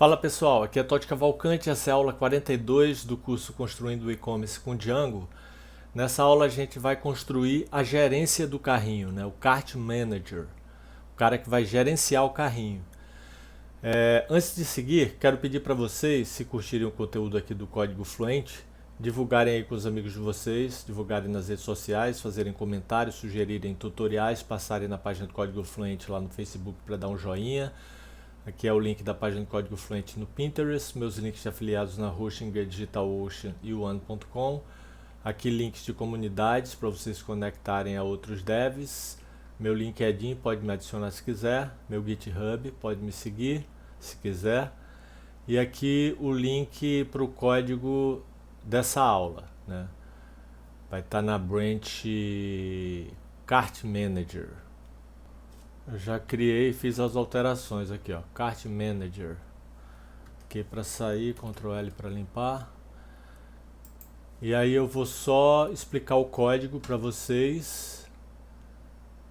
Fala pessoal, aqui é Todd Cavalcante, essa é a aula 42 do curso Construindo o E-Commerce com Django. Nessa aula a gente vai construir a gerência do carrinho, né? O Cart Manager, o cara que vai gerenciar o carrinho. Antes de seguir, quero pedir para vocês, se curtirem o conteúdo aqui do Código Fluente, divulgarem aí com os amigos de vocês, divulgarem nas redes sociais, fazerem comentários, sugerirem tutoriais, passarem na página do Código Fluente lá no Facebook para dar um joinha. Aqui é o link da página do Código Fluente no Pinterest, meus links de afiliados na Hostinger, DigitalOcean e One.com. Aqui links de comunidades para vocês se conectarem a outros devs. Meu LinkedIn pode me adicionar se quiser. Meu GitHub pode me seguir se quiser. E aqui o link para o código dessa aula, né? Vai estar na branch Cart Manager. Eu já criei e fiz as alterações aqui, ó. Cart Manager. Aqui para sair, Ctrl L para limpar. E aí eu vou só explicar o código para vocês,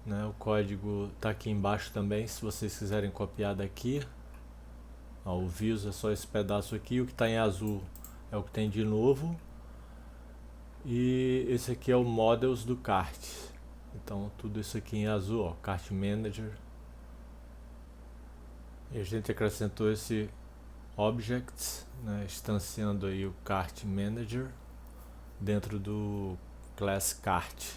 né? O código está aqui embaixo também, se vocês quiserem copiar daqui. Ó, o views é só esse pedaço aqui, o que está em azul é o que tem de novo. E esse aqui é o models do Cart. Então tudo isso aqui em azul, ó, Cart Manager. E a gente acrescentou esse object, né, instanciando aí o Cart Manager dentro do class Cart.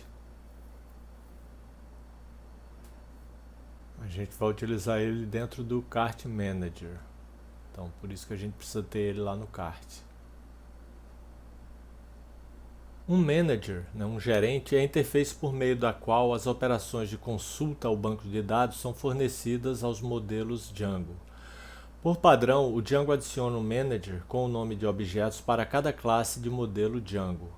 A gente vai utilizar ele dentro do Cart Manager. Então por isso que a gente precisa ter ele lá no Cart. Um manager, né, um gerente, é a interface por meio da qual as operações de consulta ao banco de dados são fornecidas aos modelos Django. Por padrão, o Django adiciona um manager com o nome de objetos para cada classe de modelo Django.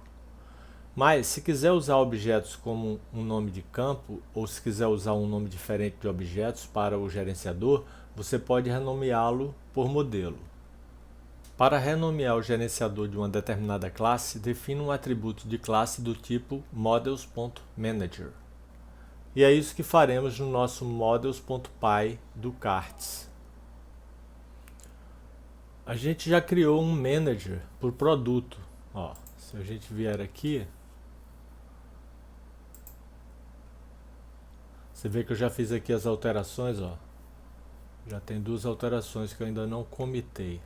Mas, se quiser usar objetos como um nome de campo, ou se quiser usar um nome diferente de objetos para o gerenciador, você pode renomeá-lo por modelo. Para renomear o gerenciador de uma determinada classe, defina um atributo de classe do tipo models.manager. E é isso que faremos no nosso models.py do Carts. A gente já criou um manager por produto. Ó, se a gente vier aqui, você vê que eu já fiz aqui as alterações, ó. Já tem duas alterações que eu ainda não comitei.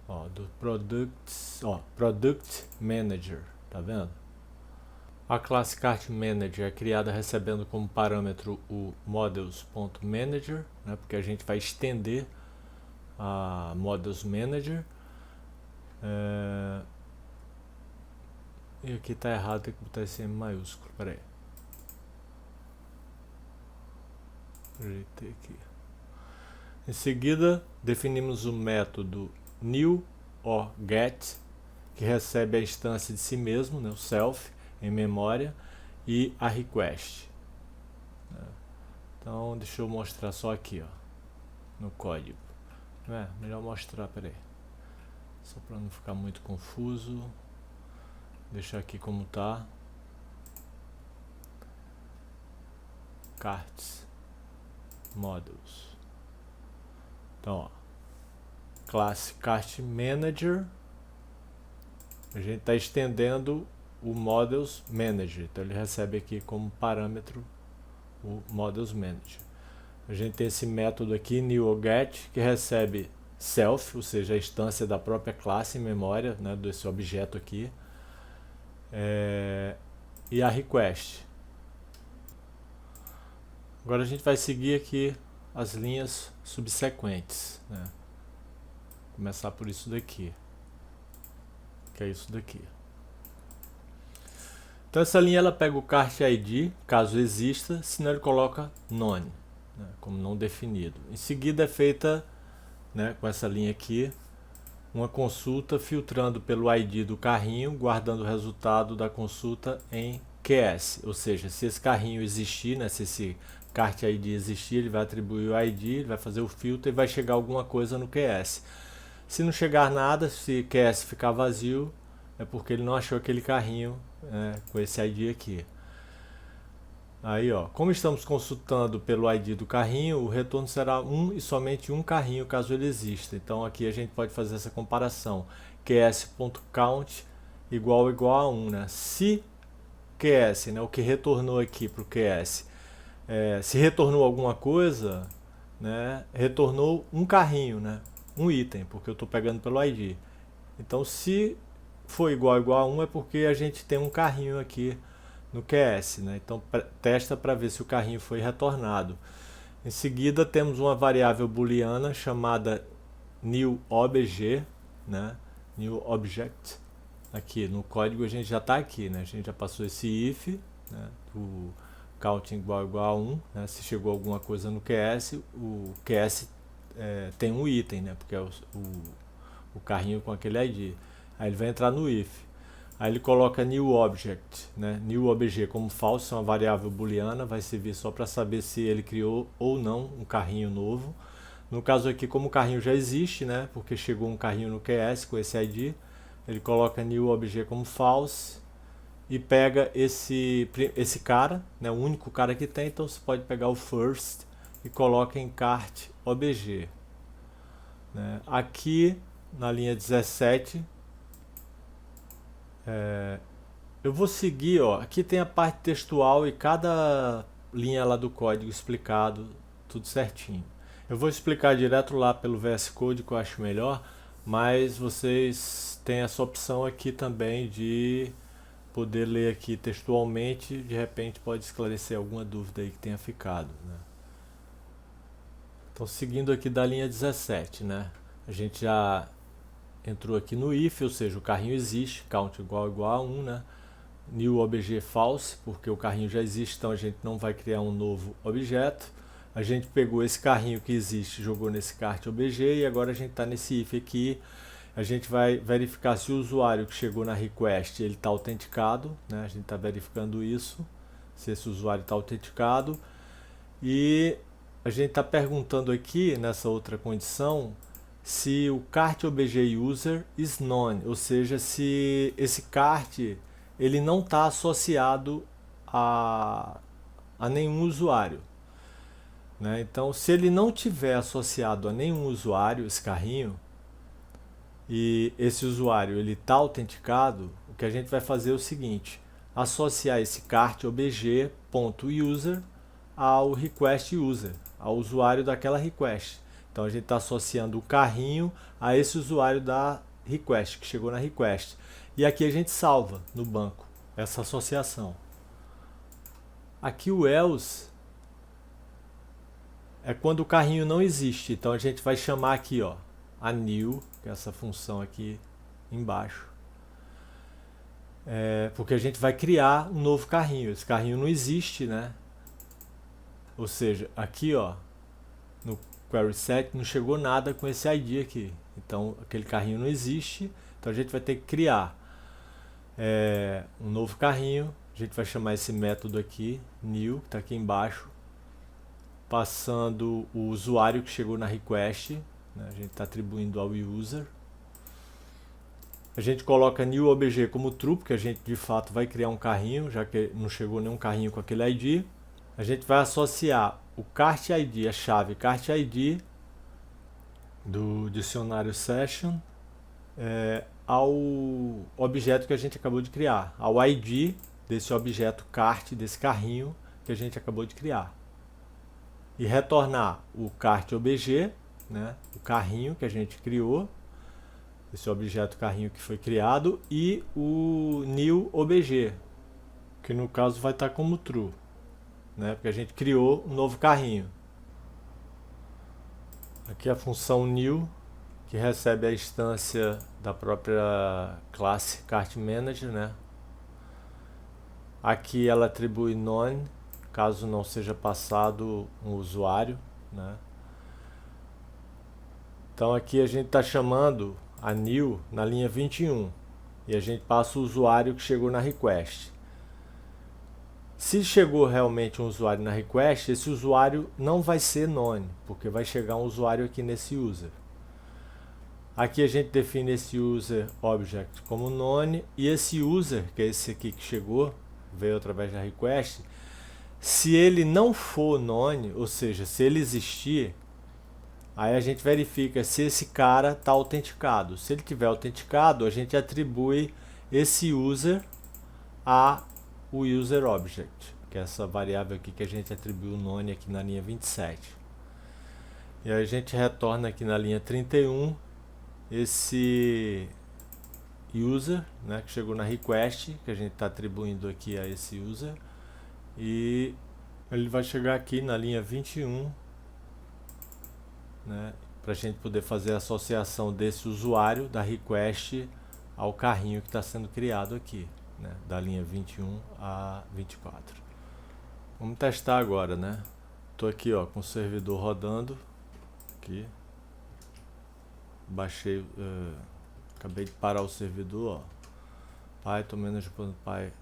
Ó, do Products, ó, Product Manager, tá vendo? A classe Cart Manager é criada recebendo como parâmetro o models.manager, né, porque a gente vai estender a Models Manager. E aqui tá errado, tem que botar esse M maiúsculo, peraí. Ajeitei aqui. Em seguida, definimos o método new or get, que recebe a instância de si mesmo, né, o self, em memória, e a request. Então, deixa eu mostrar só aqui, ó, no código. Melhor mostrar, peraí. Só para não ficar muito confuso. Deixar aqui como tá. Carts Models. Então, ó, classe Cart Manager, a gente está estendendo o Models Manager, então ele recebe aqui como parâmetro o Models Manager. A gente tem esse método aqui, newGet, que recebe self, ou seja, a instância da própria classe em memória, né, desse objeto aqui, e a request. Agora a gente vai seguir aqui as linhas subsequentes, né? Começar por isso daqui, que é isso daqui. Então essa linha ela pega o Cart ID, caso exista, senão ele coloca none, né, como não definido. Em seguida é feita, né, com essa linha aqui, uma consulta filtrando pelo ID do carrinho, guardando o resultado da consulta em QS, ou seja, se esse carrinho existir, né, se esse Cart ID existir, ele vai atribuir o ID, ele vai fazer o filtro e vai chegar alguma coisa no QS. Se não chegar nada, se QS ficar vazio, é porque ele não achou aquele carrinho com esse ID aqui. Aí, ó, como estamos consultando pelo ID do carrinho, o retorno será um e somente um carrinho, caso ele exista. Então aqui a gente pode fazer essa comparação. QS.count igual a 1, né? Se QS, né, o que retornou aqui para o QS, se retornou alguma coisa, né, retornou um carrinho, né, um item, porque eu estou pegando pelo ID. Então, se for igual a 1 é porque a gente tem um carrinho aqui no QS, né? Então testa para ver se o carrinho foi retornado. Em seguida temos uma variável booleana chamada newObj, né? newObject. Aqui no código a gente já está aqui, né? A gente já passou esse if, né? O count igual a 1, né? Se chegou alguma coisa no QS, o QS tem um item, né? Porque é o carrinho com aquele ID. Aí ele vai entrar no if. Aí ele coloca newObject, né? newObj como false, é uma variável booleana, vai servir só para saber se ele criou ou não um carrinho novo. No caso aqui, como o carrinho já existe, né? Porque chegou um carrinho no QS com esse ID, ele coloca newObj como false e pega esse cara, né? O único cara que tem, então você pode pegar o first e coloca em cartObj. Né? Aqui na linha 17, eu vou seguir, ó, aqui tem a parte textual e cada linha lá do código explicado, tudo certinho. Eu vou explicar direto lá pelo VS Code, que eu acho melhor, mas vocês têm essa opção aqui também de poder ler aqui textualmente, de repente pode esclarecer alguma dúvida aí que tenha ficado, né? Então, seguindo aqui da linha 17, né? A gente já entrou aqui no if, ou seja, o carrinho existe, count igual a 1, né? newObj false, porque o carrinho já existe, então a gente não vai criar um novo objeto. A gente pegou esse carrinho que existe, jogou nesse cartObj e agora a gente está nesse if aqui. A gente vai verificar se o usuário que chegou na request ele está autenticado, né? A gente está verificando isso, se esse usuário está autenticado. E a gente está perguntando aqui, nessa outra condição, se o cartObj user is known, ou seja, se esse cart ele não está associado a nenhum usuário. Né? Então, se ele não tiver associado a nenhum usuário, esse carrinho, e esse usuário ele está autenticado, o que a gente vai fazer é o seguinte: associar esse cartObj.user ao request user, ao usuário daquela request. Então a gente está associando o carrinho a esse usuário da request, que chegou na request. E aqui a gente salva no banco essa associação. Aqui o else é quando o carrinho não existe. Então a gente vai chamar aqui, ó, a new, que é essa função aqui embaixo. Porque a gente vai criar um novo carrinho. Esse carrinho não existe, né? Ou seja, aqui, ó, no query set não chegou nada com esse ID aqui. Então aquele carrinho não existe. Então a gente vai ter que criar um novo carrinho. A gente vai chamar esse método aqui, new, que está aqui embaixo, passando o usuário que chegou na request, né? A gente está atribuindo ao user. A gente coloca newObj como true, porque a gente de fato vai criar um carrinho, já que não chegou nenhum carrinho com aquele ID. A gente vai associar o cartID, a chave cartID do dicionário session, ao objeto que a gente acabou de criar, ao ID desse objeto cart, desse carrinho que a gente acabou de criar. E retornar o cartObj, né, o carrinho que a gente criou, esse objeto carrinho que foi criado, e o newObj, que no caso vai estar como true, né, porque a gente criou um novo carrinho. Aqui a função new, que recebe a instância da própria classe cartManager, né? Aqui ela atribui none, caso não seja passado um usuário, né? Então aqui a gente está chamando a new na linha 21 e a gente passa o usuário que chegou na request. Se chegou realmente um usuário na request, esse usuário não vai ser none, porque vai chegar um usuário aqui nesse user. Aqui a gente define esse user object como none, e esse user, que é esse aqui que chegou, veio através da request, Se ele não for none, ou seja, se ele existir, aí a gente verifica se esse cara está autenticado. Se ele tiver autenticado, a gente atribui esse user a o user object, que é essa variável aqui que a gente atribuiu o none aqui na linha 27. E aí a gente retorna aqui na linha 31 esse user, né, que chegou na request, que a gente está atribuindo aqui a esse user, e ele vai chegar aqui na linha 21, né, para a gente poder fazer a associação desse usuário da request ao carrinho que está sendo criado aqui, né, da linha 21 a 24. Vamos testar agora, né? Estou aqui, ó, com o servidor rodando aqui. Baixei, acabei de parar o servidor, ó. Python manage.py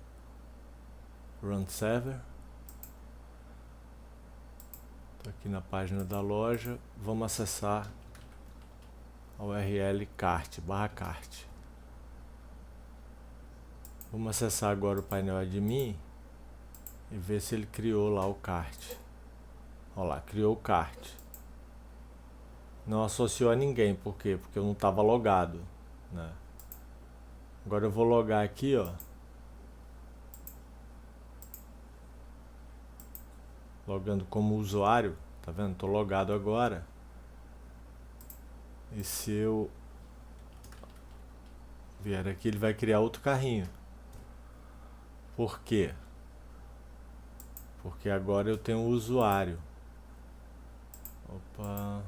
run server. Estou aqui na página da loja. Vamos acessar a URL cart/cart. Vamos acessar agora o painel admin e ver se ele criou lá o cart. Olha lá, criou o cart. Não associou a ninguém, por quê? Porque eu não estava logado, né? Agora eu vou logar aqui, ó. Logando como usuário, tá vendo? Tô logado agora. E se eu vier aqui, ele vai criar outro carrinho. Por quê? Porque agora eu tenho um usuário. Opa.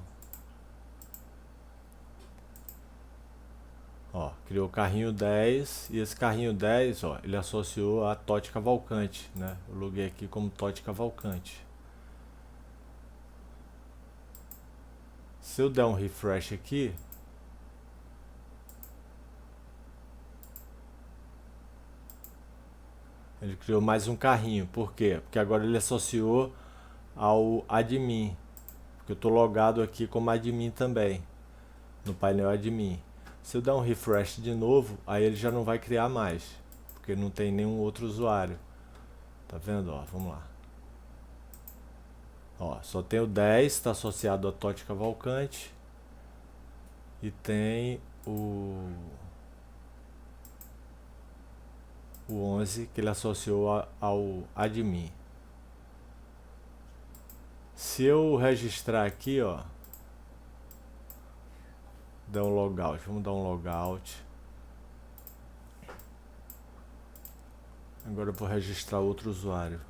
Ó, criou o carrinho 10 e esse carrinho 10, ó, ele associou a Totti Cavalcante, né? Eu loguei aqui como Totti Cavalcante. Se eu der um refresh aqui, ele criou mais um carrinho. Por quê? Porque agora ele associou ao admin, porque eu estou logado aqui como admin também, no painel admin. Se eu der um refresh de novo, aí ele já não vai criar mais, porque não tem nenhum outro usuário. Tá vendo? Ó, vamos lá. Ó, só tem o 10, está associado a Totti Cavalcante. E tem o 11, que ele associou ao admin. Se eu registrar aqui, ó, dar um logout, vamos dar um logout. Agora eu vou registrar outro usuário.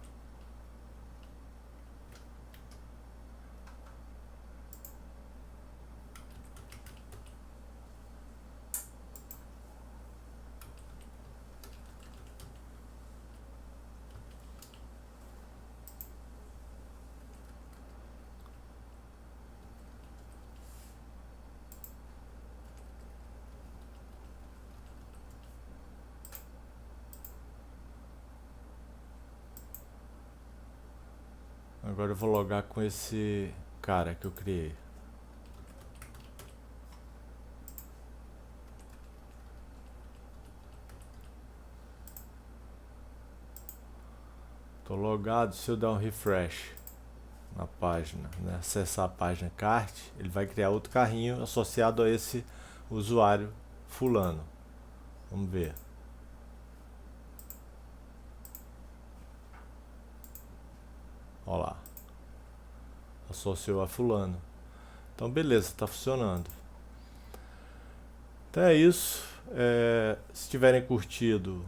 Agora eu vou logar com esse cara que eu criei. Tô logado. Se eu der um refresh na página, né, acessar a página cart, ele vai criar outro carrinho associado a esse usuário fulano. Vamos ver. Olha lá, associou a fulano. Então beleza, está funcionando. Então é isso. Se tiverem curtido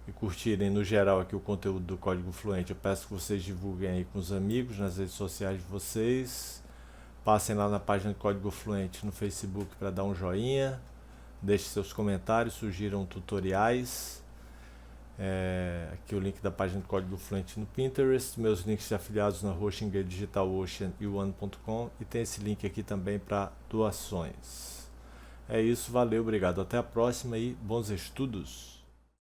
e curtirem no geral aqui o conteúdo do Código Fluente, eu peço que vocês divulguem aí com os amigos nas redes sociais de vocês. Passem lá na página do Código Fluente no Facebook para dar um joinha. Deixem seus comentários, sugiram tutoriais. Aqui o link da página do Código Fluente no Pinterest, meus links de afiliados na Hostingate, DigitalOcean e One.com, e tem esse link aqui também para doações. É isso, valeu, obrigado, até a próxima e bons estudos!